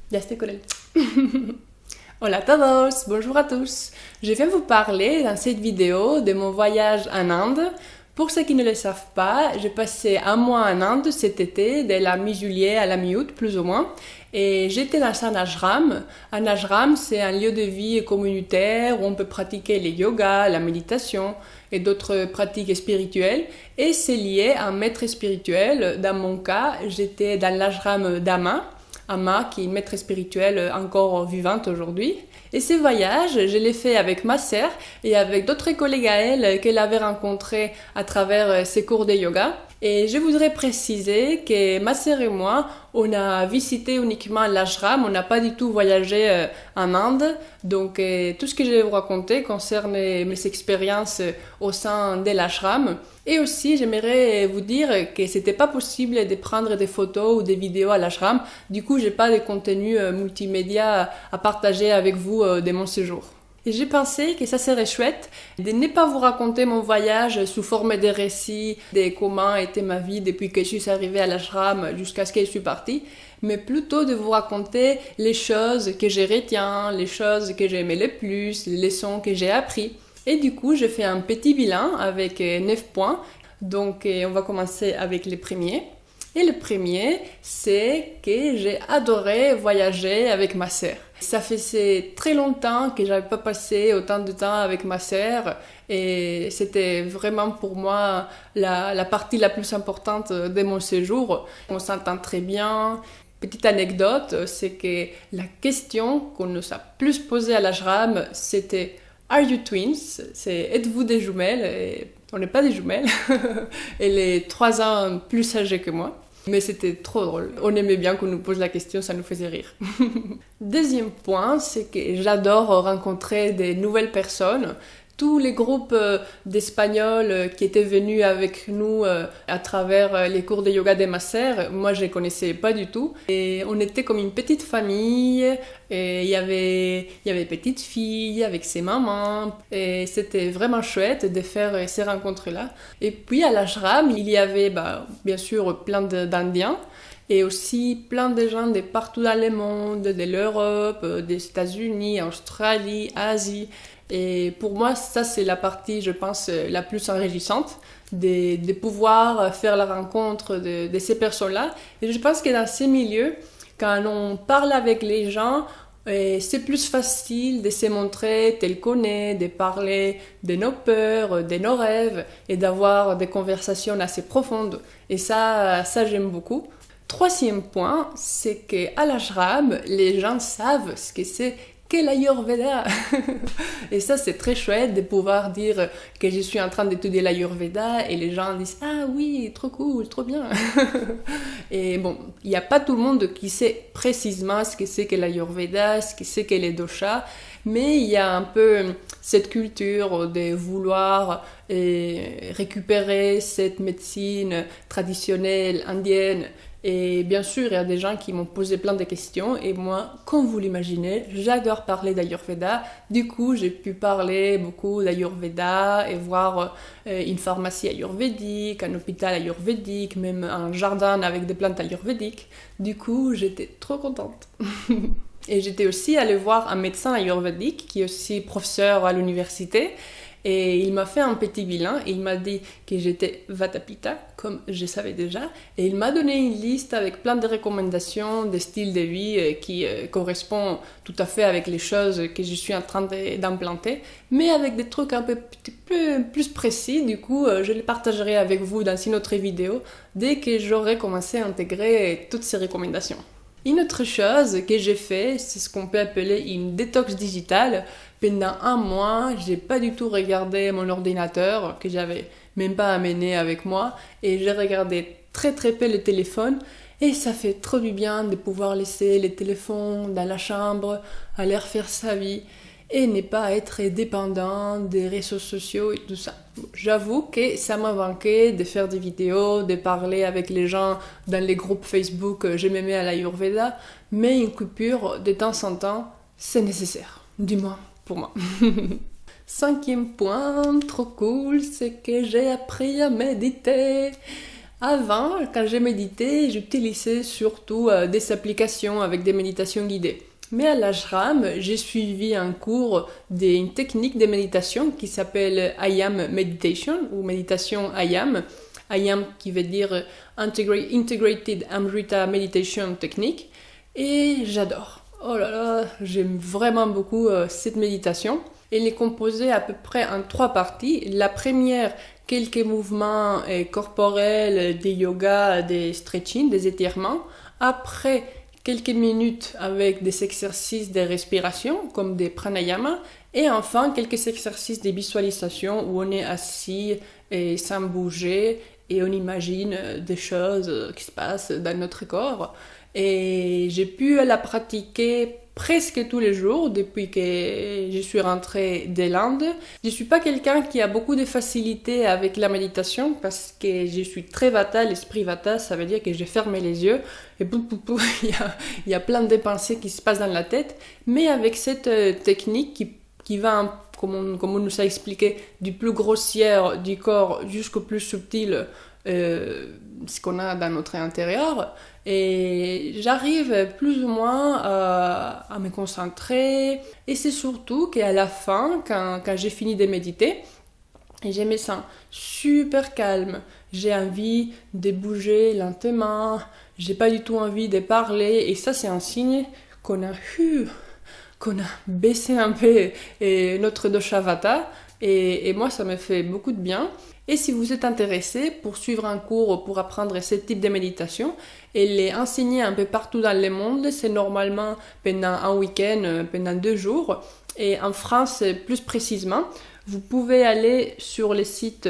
Ya estoy con él. Hola a todos, bonjour à tous. Je viens vous parler dans cette vidéo de mon voyage en Inde. Pour ceux qui ne le savent pas, j'ai passé un mois en Inde cet été, de la mi-juillet à la mi-août plus ou moins. Et j'étais dans un ashram. Un ashram, c'est un lieu de vie communautaire où on peut pratiquer le yoga, la méditation et d'autres pratiques spirituelles. Et c'est lié à un maître spirituel. Dans mon cas, j'étais dans l'ashram d'Ama. Ama, qui est une maître spirituelle encore vivante aujourd'hui. Et ces voyages, je les fait avec ma sœur et avec d'autres collègues à elle qu'elle avait rencontrés à travers ses cours de yoga. Et je voudrais préciser que ma sœur et moi, on a visité uniquement l'ashram, on n'a pas du tout voyagé en Inde. Donc tout ce que je vais vous raconter concerne mes expériences au sein de l'ashram. Et aussi, j'aimerais vous dire que c'était pas possible de prendre des photos ou des vidéos à l'ashram. Du coup, j'ai pas de contenu multimédia à partager avec vous de mon séjour. Et j'ai pensé que ça serait chouette de ne pas vous raconter mon voyage sous forme de récits de comment était ma vie depuis que je suis arrivée à l'ashram jusqu'à ce que je suis partie, mais plutôt de vous raconter les choses que je retiens, les choses que j'ai aimées le plus, les leçons que j'ai apprises. Et du coup, je fais un petit bilan avec 9 points. Donc, on va commencer avec les premiers. Et le premier, c'est que j'ai adoré voyager avec ma sœur. Ça faisait très longtemps que j'avais pas passé autant de temps avec ma sœur et c'était vraiment pour moi la partie la plus importante de mon séjour. On s'entend très bien. Petite anecdote, c'est que la question qu'on nous a plus posée à l'ashram, c'était Are you twins? C'est êtes-vous des jumelles? Et on n'est pas des jumelles. Elle est 3 ans plus âgée que moi. Mais c'était trop drôle. On aimait bien qu'on nous pose la question, ça nous faisait rire. Deuxième point, c'est que j'adore rencontrer des nouvelles personnes. Tous les groupes d'Espagnols qui étaient venus avec nous à travers les cours de yoga de ma sœur, moi je les connaissais pas du tout. Et on était comme une petite famille, et il y avait petite fille avec ses mamans, et c'était vraiment chouette de faire ces rencontres-là. Et puis à l'ashram, il y avait bien sûr plein d'Indiens, et aussi plein de gens de partout dans le monde, de l'Europe, des États-Unis, Australie, Asie. Et pour moi, ça c'est la partie, je pense, la plus enrichissante, de pouvoir faire la rencontre de ces personnes-là. Et je pense que dans ces milieux, quand on parle avec les gens, c'est plus facile de se montrer tel qu'on est, de parler de nos peurs, de nos rêves, et d'avoir des conversations assez profondes. Et ça j'aime beaucoup. Troisième point, c'est qu'à l'ashram, les gens savent ce que c'est que l'Ayurveda. Et ça, c'est très chouette de pouvoir dire que je suis en train d'étudier l'Ayurveda et les gens disent « Ah oui, trop cool, trop bien !» Et bon, il n'y a pas tout le monde qui sait précisément ce que c'est que l'Ayurveda, ce que c'est que les doshas, mais il y a un peu cette culture de vouloir récupérer cette médecine traditionnelle indienne. Et bien sûr, il y a des gens qui m'ont posé plein de questions et moi, comme vous l'imaginez, j'adore parler d'Ayurveda. Du coup, j'ai pu parler beaucoup d'Ayurveda et voir une pharmacie ayurvédique, un hôpital ayurvédique, même un jardin avec des plantes ayurvédiques. Du coup, j'étais trop contente. Et j'étais aussi allée voir un médecin ayurvédique qui est aussi professeur à l'université. Et il m'a fait un petit bilan et il m'a dit que j'étais Vata Pitta, comme je savais déjà. Et il m'a donné une liste avec plein de recommandations, des styles de vie qui correspondent tout à fait avec les choses que je suis en train d'implanter, mais avec des trucs un peu plus précis. Du coup, je les partagerai avec vous dans une autre vidéo dès que j'aurai commencé à intégrer toutes ces recommandations. Une autre chose que j'ai fait, c'est ce qu'on peut appeler une détox digitale. Pendant un mois, j'ai pas du tout regardé mon ordinateur, que j'avais même pas amené avec moi, et j'ai regardé très peu le téléphone, et ça fait trop du bien de pouvoir laisser les téléphones dans la chambre, aller faire sa vie, et ne pas être dépendant des réseaux sociaux et tout ça. J'avoue que ça m'a manqué de faire des vidéos, de parler avec les gens dans les groupes Facebook, je m'aimais à l'Ayurveda, mais une coupure de temps en temps, c'est nécessaire, du moins pour moi. Cinquième point, trop cool, c'est que j'ai appris à méditer. Avant, quand j'ai médité, j'utilisais surtout des applications avec des méditations guidées. Mais à l'ashram, j'ai suivi un cours d'une technique de méditation qui s'appelle IAM Meditation ou méditation IAM. IAM qui veut dire Integrated Amrita Meditation Technique. Et j'adore. Oh là là, j'aime vraiment beaucoup cette méditation. Elle est composée à peu près en 3 parties. La première, quelques mouvements corporels, des yoga, des stretching, des étirements. Après, quelques minutes avec des exercices de respiration, comme des pranayama. Et enfin, quelques exercices de visualisation où on est assis et sans bouger et on imagine des choses qui se passent dans notre corps. Et j'ai pu la pratiquer presque tous les jours depuis que je suis rentrée de l'Inde. Je suis pas quelqu'un qui a beaucoup de facilité avec la méditation parce que je suis très vata, l'esprit vata, ça veut dire que j'ai fermé les yeux et il y a plein de pensées qui se passent dans la tête. Mais avec cette technique qui va, comme on nous a expliqué, du plus grossier du corps jusqu'au plus subtil, ce qu'on a dans notre intérieur, et j'arrive plus ou moins à me concentrer, et c'est surtout qu'à la fin, quand j'ai fini de méditer, je me sens super calme, j'ai envie de bouger lentement, j'ai pas du tout envie de parler, et ça c'est un signe qu'on a baissé un peu notre dosha vata, et moi ça me fait beaucoup de bien. Et si vous êtes intéressé pour suivre un cours pour apprendre ce type de méditation, elle est enseignée un peu partout dans le monde, c'est normalement pendant un week-end, pendant 2 jours. Et en France, plus précisément, vous pouvez aller sur le site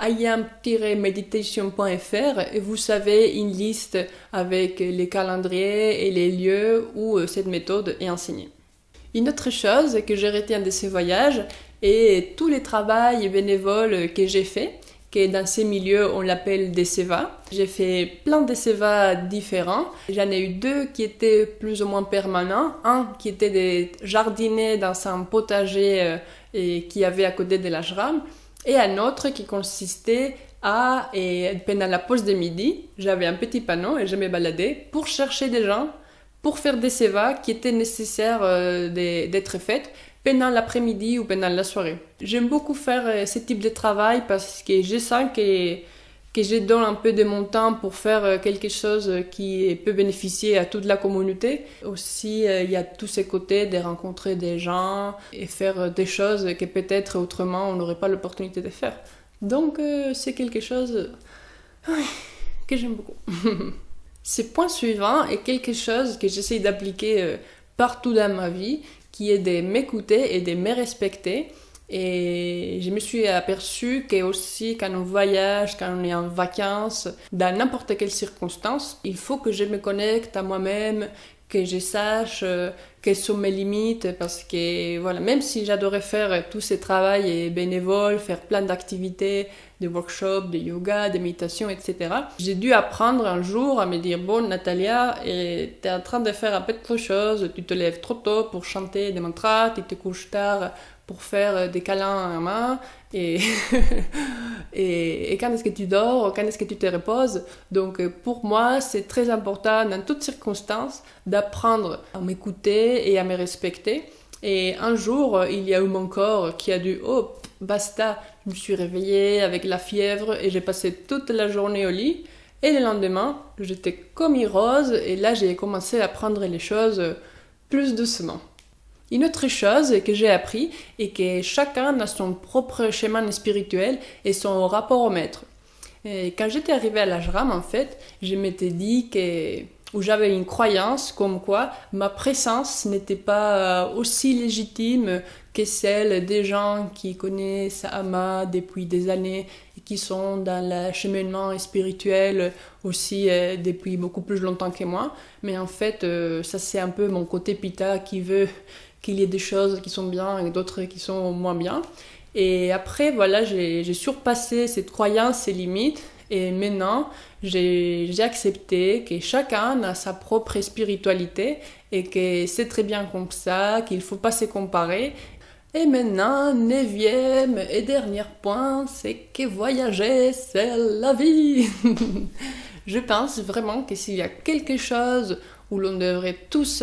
iam-meditation.fr et vous avez une liste avec les calendriers et les lieux où cette méthode est enseignée. Une autre chose que je retiens de ce voyage est tous les travaux bénévoles que j'ai fait, que dans ces milieux on l'appelle des seva. J'ai fait plein de seva différents. J'en ai eu 2 qui étaient plus ou moins permanents. Un qui était de jardiner dans un potager qui avait à côté de l'ashram. Et un autre qui consistait pendant la pause de midi, j'avais un petit panneau et je me baladais pour chercher des gens pour faire des seva qui étaient nécessaires d'être faites pendant l'après-midi ou pendant la soirée. J'aime beaucoup faire ce type de travail parce que je sens que je donne un peu de mon temps pour faire quelque chose qui peut bénéficier à toute la communauté. Aussi, il y a tous ces côtés de rencontrer des gens et faire des choses que peut-être autrement on n'aurait pas l'opportunité de faire. Donc, c'est quelque chose que j'aime beaucoup. Ce point suivant est quelque chose que j'essaie d'appliquer partout dans ma vie, qui est de m'écouter et de me respecter. Et je me suis aperçue que aussi quand on voyage, quand on est en vacances, dans n'importe quelle circonstance, il faut que je me connecte à moi-même, que je sache quelles sont mes limites, parce que voilà, même si j'adorais faire tout ce travail bénévole, faire plein d'activités, des workshops, de yoga, de méditation, etc. J'ai dû apprendre un jour à me dire, bon Natalia, t'es en train de faire un peu trop de choses, tu te lèves trop tôt pour chanter des mantras, tu te couches tard pour faire des câlins à main, et quand est-ce que tu dors, quand est-ce que tu te reposes. Donc pour moi, c'est très important dans toutes circonstances d'apprendre à m'écouter et à me respecter. Et un jour, il y a eu mon corps qui a dit « Oh, basta !» Je me suis réveillée avec la fièvre et j'ai passé toute la journée au lit. Et le lendemain, j'étais comme une rose et là, j'ai commencé à prendre les choses plus doucement. Une autre chose que j'ai appris est que chacun a son propre chemin spirituel et son rapport au maître. Et quand j'étais arrivée à l'ashram, en fait, je m'étais dit où j'avais une croyance comme quoi ma présence n'était pas aussi légitime que celle des gens qui connaissent Ama depuis des années et qui sont dans le cheminement spirituel aussi depuis beaucoup plus longtemps que moi. Mais en fait, ça c'est un peu mon côté pita qui veut qu'il y ait des choses qui sont bien et d'autres qui sont moins bien. Et après, voilà, j'ai surpassé cette croyance, ces limites. Et maintenant, j'ai accepté que chacun a sa propre spiritualité et que c'est très bien comme ça, qu'il ne faut pas se comparer. Et maintenant, 9e et dernier point, c'est que voyager, c'est la vie. Je pense vraiment que s'il y a quelque chose où l'on devrait tous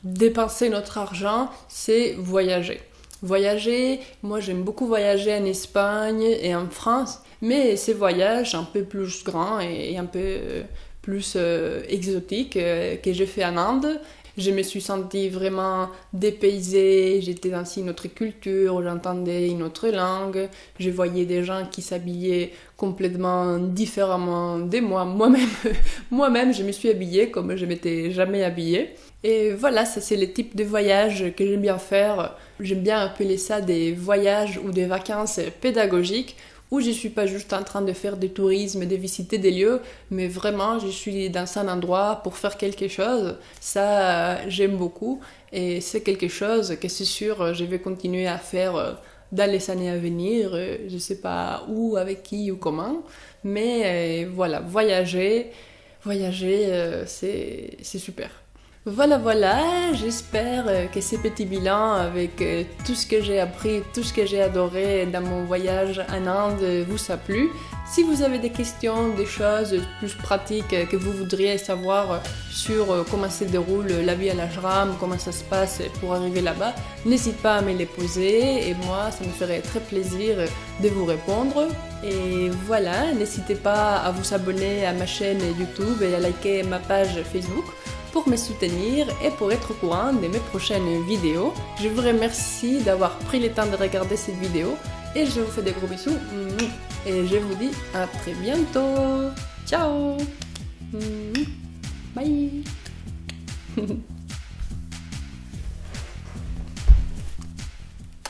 dépenser notre argent, c'est voyager. Voyager, moi j'aime beaucoup voyager en Espagne et en France, mais ces voyages un peu plus grands et un peu plus exotiques que j'ai fait en Inde, je me suis sentie vraiment dépaysée, j'étais dans une autre culture, j'entendais une autre langue, je voyais des gens qui s'habillaient complètement différemment de moi. Moi-même, je me suis habillée comme je m'étais jamais habillée. Et voilà, ça c'est le type de voyage que j'aime bien faire. J'aime bien appeler ça des voyages ou des vacances pédagogiques où je suis pas juste en train de faire du tourisme, de visiter des lieux, mais vraiment je suis dans un endroit pour faire quelque chose. Ça, j'aime beaucoup et c'est quelque chose que c'est sûr je vais continuer à faire dans les années à venir. Je sais pas où, avec qui ou comment, mais voilà, voyager, c'est super. Voilà, j'espère que ces petits bilans avec tout ce que j'ai appris, tout ce que j'ai adoré dans mon voyage en Inde vous a plu. Si vous avez des questions, des choses plus pratiques que vous voudriez savoir sur comment se déroule la vie à l'ashram, comment ça se passe pour arriver là-bas, n'hésitez pas à me les poser et moi, ça me ferait très plaisir de vous répondre. Et voilà, n'hésitez pas à vous abonner à ma chaîne YouTube et à liker ma page Facebook pour me soutenir et pour être au courant de mes prochaines vidéos. Je vous remercie d'avoir pris le temps de regarder cette vidéo et je vous fais des gros bisous et je vous dis à très bientôt. Ciao. Bye.